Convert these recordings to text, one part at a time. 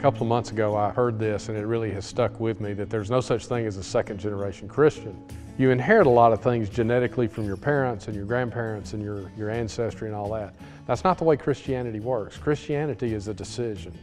couple of months ago I heard this, and it really has stuck with me, that there's no such thing as a second-generation Christian. You inherit a lot of things genetically from your parents and your grandparents and your ancestry and all that. That's not the way Christianity works. Christianity is a decision.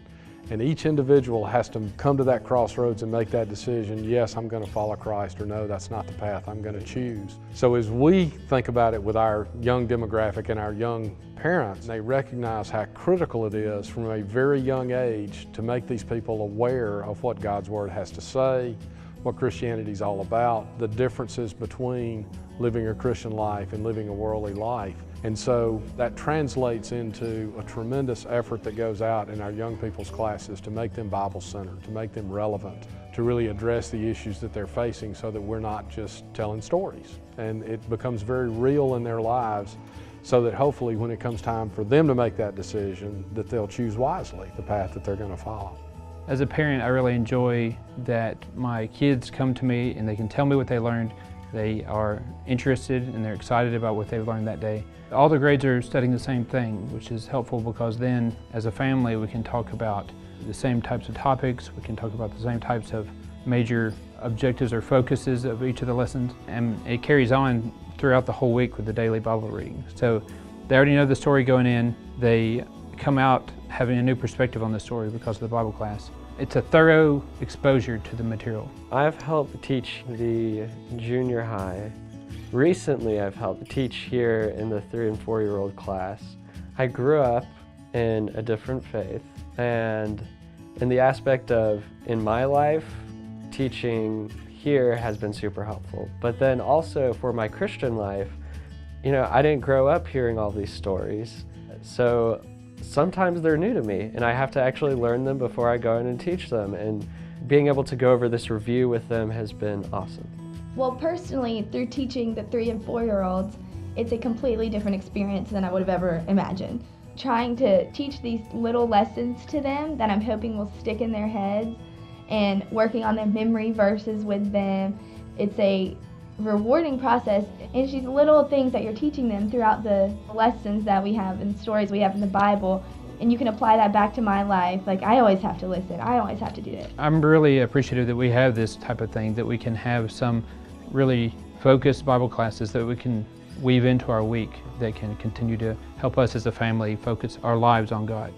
And each individual has to come to that crossroads and make that decision. Yes, I'm going to follow Christ, or no, that's not the path I'm going to choose. So as we think about it with our young demographic and our young parents, they recognize how critical it is from a very young age to make these people aware of what God's Word has to say, what Christianity is all about, the differences between living a Christian life and living a worldly life. And so that translates into a tremendous effort that goes out in our young people's classes to make them Bible-centered, to make them relevant, to really address the issues that they're facing so that we're not just telling stories. And it becomes very real in their lives so that hopefully when it comes time for them to make that decision, that they'll choose wisely the path that they're going to follow. As a parent, I really enjoy that my kids come to me and they can tell me what they learned. They are interested and they're excited about what they've learned that day. All the grades are studying the same thing, which is helpful because then as a family we can talk about the same types of topics, we can talk about the same types of major objectives or focuses of each of the lessons, and it carries on throughout the whole week with the daily Bible reading. So they already know the story going in, they come out having a new perspective on the story because of the Bible class. It's a thorough exposure to the material. I've helped teach the junior high. Recently I've helped teach here in the 3- and 4-year-old class. I grew up in a different faith, and in the aspect of, in my life, teaching here has been super helpful. But then also for my Christian life, you know, I didn't grow up hearing all these stories. So sometimes they're new to me and I have to actually learn them before I go in and teach them, and being able to go over this review with them has been awesome. Well, personally, through teaching the 3- and 4-year-olds, it's a completely different experience than I would have ever imagined. Trying to teach these little lessons to them that I'm hoping will stick in their heads, and working on their memory verses with them, it's a rewarding process. And it's these little things that you're teaching them throughout the lessons that we have and stories we have in the Bible, and you can apply that back to my life. Like, I always have to listen, I always have to do it. I'm really appreciative that we have this type of thing, that we can have some really focused Bible classes that we can weave into our week that can continue to help us as a family focus our lives on God.